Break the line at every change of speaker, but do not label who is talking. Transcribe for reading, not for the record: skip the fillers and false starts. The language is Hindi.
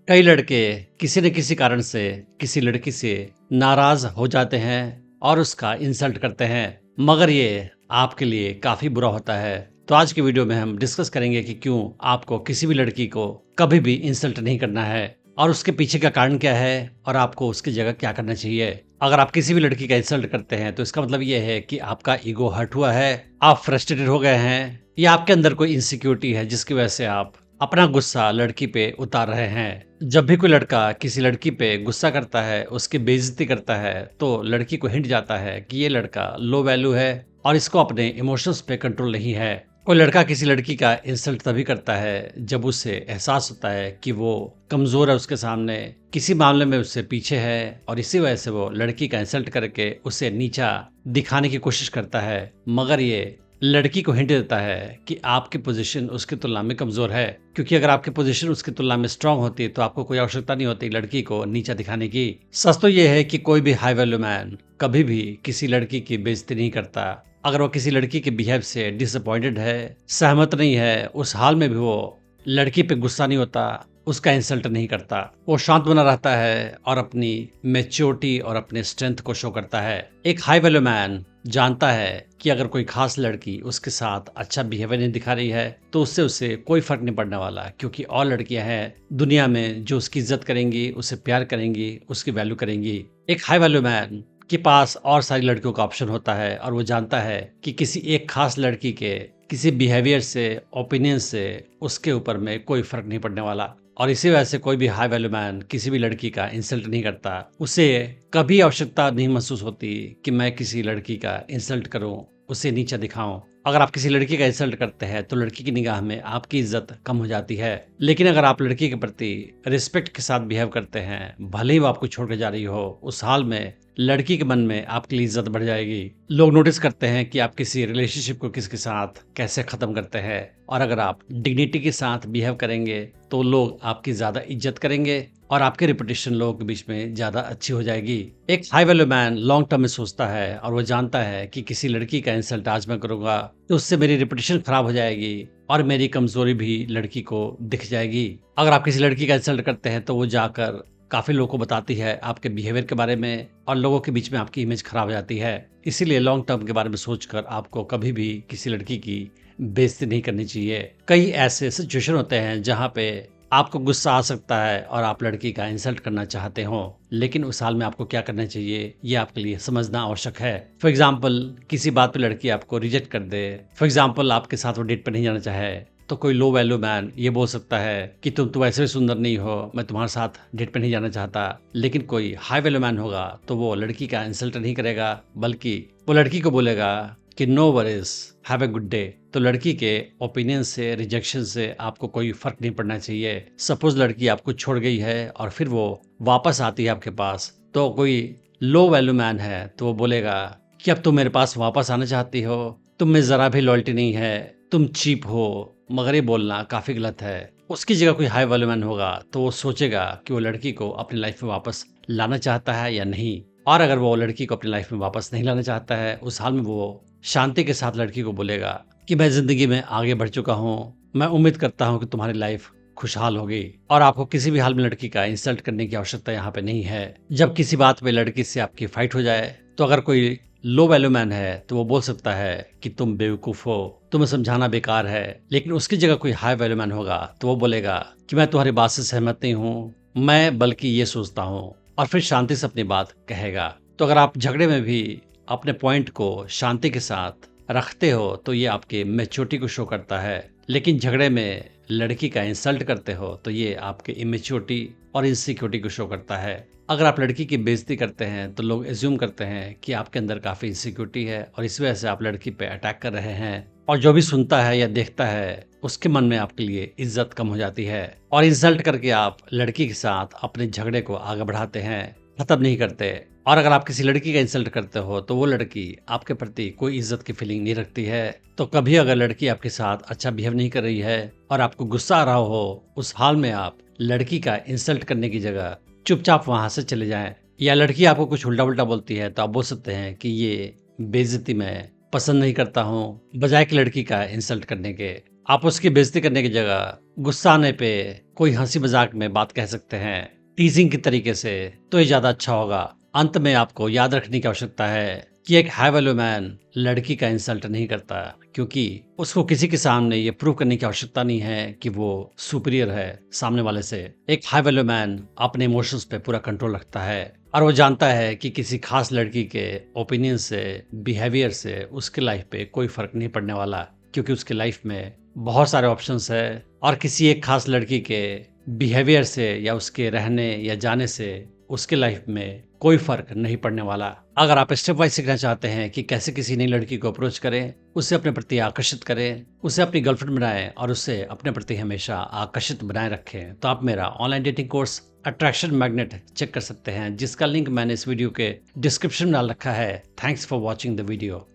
कई लड़के किसी न किसी कारण से किसी लड़की से नाराज हो जाते हैं और उसका इंसल्ट करते हैं, मगर ये आपके लिए काफी बुरा होता है। तो आज की वीडियो में हम डिस्कस करेंगे कि क्यों आपको किसी भी लड़की को कभी भी इंसल्ट नहीं करना है और उसके पीछे का कारण क्या है और आपको उसकी जगह क्या करना चाहिए। अगर आप किसी भी लड़की का इंसल्ट करते हैं तो इसका मतलब ये है कि आपका ईगो हर्ट हुआ है, आप फ्रस्ट्रेटेड हो गए हैं या आपके अंदर कोई इनसिक्योरिटी है जिसकी वजह से आप अपना गुस्सा लड़की पे उतार रहे हैं। जब भी कोई लड़का किसी लड़की पे गुस्सा करता है, उसकी बेइज्जती करता है, तो लड़की को हिंट जाता है कि ये लड़का लो वैल्यू है और इसको अपने इमोशंस पे कंट्रोल नहीं है। कोई लड़का किसी लड़की का इंसल्ट तभी करता है जब उसे एहसास होता है कि वो कमजोर है, उसके सामने किसी मामले में उससे पीछे है और इसी वजह से वो लड़की का इंसल्ट करके उसे नीचा दिखाने की कोशिश करता है। मगर ये लड़की को हिंट देता है कि आपकी पोजीशन उसकी तुलना में कमजोर है, क्योंकि अगर आपकी पोजीशन उसकी तुलना में स्ट्रांग होती तो आपको कोई आवश्यकता नहीं होती लड़की को नीचा दिखाने की। सच तो यह है कि कोई भी हाई वैल्यू मैन कभी भी किसी लड़की की बेइज्जती नहीं करता। अगर वो किसी लड़की के बिहेव से डिसअपॉइंटेड है, सहमत नहीं है, उस हाल में भी वो लड़की पे गुस्सा नहीं होता, उसका इंसल्ट नहीं करता। वो शांत बना रहता है और अपनी मैच्योरिटी और अपने स्ट्रेंथ को शो करता है। एक हाई वैल्यू मैन जानता है कि अगर कोई खास लड़की उसके साथ अच्छा बिहेवियर नहीं दिखा रही है तो उससे उसे कोई फर्क नहीं पड़ने वाला, क्योंकि और लड़कियां हैं दुनिया में जो उसकी इज्जत करेंगी, उसे प्यार करेंगी, उसकी वैल्यू करेंगी। एक हाई वैल्यू मैन के पास और सारी लड़कियों का ऑप्शन होता है और वो जानता है कि किसी एक खास लड़की के किसी बिहेवियर से, ओपिनियन से उसके ऊपर में कोई फर्क नहीं पड़ने वाला। और इसी वजह से कोई भी हाई वैल्यू मैन किसी भी लड़की का इंसल्ट नहीं करता। उसे कभी आवश्यकता नहीं महसूस होती कि मैं किसी लड़की का इंसल्ट करूं, उसे नीचा दिखाऊं। अगर आप किसी लड़की का इंसल्ट करते हैं तो लड़की की निगाह में आपकी इज्जत कम हो जाती है, लेकिन अगर आप लड़की के प्रति रिस्पेक्ट के साथ बिहेव करते हैं, भले ही वो आपको छोड़कर जा रही हो, उस हाल में लड़की के मन में आपके लिए इज्जत बढ़ जाएगी। लोग नोटिस करते हैं कि आप किसी रिलेशनशिप को किसके साथ कैसे खत्म करते हैं, और अगर आप डिग्निटी के साथ बिहेव करेंगे तो लोग आपकी ज्यादा इज्जत करेंगे और आपकी रेपुटेशन लोगों के बीच में ज्यादा अच्छी हो जाएगी। एक high value man long term में सोचता है और वो जानता है कि किसी लड़की का इंसल्ट आज मैं करूंगा तो उससे मेरी रेपुटेशन खराब हो जाएगी और मेरी कमजोरी भी लड़की को दिख जाएगी। अगर आप किसी लड़की का इंसल्ट करते हैं तो वो जाकर काफी लोगों को बताती है आपके बिहेवियर के बारे में और लोगों के बीच में आपकी इमेज खराब हो जाती है। इसीलिए लॉन्ग टर्म के बारे में सोचकर आपको कभी भी किसी लड़की की बेइज्जती नहीं करनी चाहिए। कई ऐसे सिचुएशन होते हैं जहां पे आपको गुस्सा आ सकता है और आप लड़की का इंसल्ट करना चाहते हो, लेकिन उस हाल में आपको क्या करना चाहिए ये आपके लिए समझना आवश्यक है। फॉर एग्जाम्पल, किसी बात पे लड़की आपको रिजेक्ट कर दे, फॉर एग्जाम्पल आपके साथ वो डेट पे नहीं जाना चाहे, तो कोई लो वैल्यू मैन ये बोल सकता है कि तुम तो वैसे भी सुंदर नहीं हो, मैं तुम्हारे साथ डेट पे नहीं जाना चाहता। लेकिन कोई हाई वैल्यू मैन होगा तो वो लड़की का इंसल्ट नहीं करेगा, बल्कि वो लड़की को बोलेगा कि no worries, have a good day. तो लड़की के ओपिनियन से, रिजेक्शन से आपको कोई फर्क नहीं पड़ना चाहिए। सपोज लड़की आपको छोड़ गई है और फिर वो वापस आती है आपके पास, तो कोई लो वैल्यू मैन है तो वो बोलेगा कि अब तुम मेरे पास वापस आना चाहती हो, तुम में जरा भी लॉयल्टी नहीं है, तुम चीप हो। मगर ये बोलना काफी गलत है। उसकी जगह कोई हाई वैल्यू मैन होगा तो वो सोचेगा कि वो लड़की को अपनी लाइफ में वापस लाना चाहता है या नहीं, और अगर वो लड़की को अपनी लाइफ में वापस नहीं लाना चाहता है, उस हाल में वो शांति के साथ लड़की को बोलेगा कि मैं जिंदगी में आगे बढ़ चुका हूँ, मैं उम्मीद करता हूँ कि तुम्हारी लाइफ खुशहाल होगी और आपको किसी भी हाल में लड़की का इंसल्ट करने की आवश्यकता यहाँ पे नहीं है। जब किसी बात पे लड़की से आपकी फाइट हो जाए तो अगर कोई लो वैल्यू मैन है तो वो बोल सकता है कि तुम बेवकूफ हो, तुम्हें समझाना बेकार है। लेकिन उसकी जगह कोई हाई वैल्यू मैन होगा तो वो बोलेगा कि मैं तुम्हारी बात से सहमत नहीं हूँ, मैं बल्कि ये सोचता हूँ, और फिर शांति से अपनी बात कहेगा। तो अगर आप झगड़े में भी अपने पॉइंट को शांति के साथ रखते हो तो ये आपके मैच्योरिटी को शो करता है, लेकिन झगड़े में लड़की का इंसल्ट करते हो तो ये आपके इमेच्योरिटी और इनसिक्योरिटी को शो करता है। अगर आप लड़की की बेइज्जती करते हैं तो लोग एज्यूम करते हैं कि आपके अंदर काफी इनसिक्योरिटी है और इस वजह से आप लड़की पे अटैक कर रहे हैं, और जो भी सुनता है या देखता है उसके मन में आपके लिए इज्जत कम हो जाती है और इंसल्ट करके आप लड़की के साथ अपने झगड़े को आगे बढ़ाते हैं, खत्म नहीं करते। और अगर आप किसी लड़की का इंसल्ट करते हो तो वो लड़की आपके प्रति कोई इज्जत की फीलिंग नहीं रखती है। तो कभी अगर लड़की आपके साथ अच्छा बिहेव नहीं कर रही है और आपको गुस्सा आ रहा हो, उस हाल में आप लड़की का इंसल्ट करने की जगह चुपचाप वहां से चले जाएं। या लड़की आपको कुछ उल्टा उल्टा बोलती है तो आप बोल सकते हैं कि ये बेइज्जती मैं पसंद नहीं करता हूँ, बजाय कि लड़की का इंसल्ट करने के आप उसकी बेइज्जती करने की जगह गुस्सा आने पे कोई हंसी मजाक में बात कह सकते हैं, टीजिंग के तरीके से, तो ये ज्यादा अच्छा होगा। अंत में आपको याद रखने की आवश्यकता है कि एक हाई वैल्यू मैन लड़की का इंसल्ट नहीं करता, क्योंकि उसको किसी के सामने ये प्रूव करने की आवश्यकता नहीं है कि वो सुपीरियर है सामने वाले से। एक हाई वैल्यू मैन अपने इमोशंस पे पूरा कंट्रोल रखता है और वो जानता है कि किसी खास लड़की के ओपिनियन से, बिहेवियर से उसके लाइफ पे कोई फर्क नहीं पड़ने वाला, क्योंकि उसके लाइफ में बहुत सारे ऑप्शंस है और किसी एक खास लड़की के बिहेवियर से या उसके रहने या जाने से उसके लाइफ में कोई फर्क नहीं पड़ने वाला। अगर आप स्टेप वाइज सीखना चाहते हैं कि कैसे किसी नई लड़की को अप्रोच करें, उसे अपने प्रति आकर्षित करें, उसे अपनी गर्लफ्रेंड बनाएं और उसे अपने प्रति हमेशा आकर्षित बनाए रखें, तो आप मेरा online dating course attraction magnet check कर सकते हैं, जिसका लिंक मैंने इस वीडियो के डिस्क्रिप्शन में डाल रखा है। Thanks for watching the video.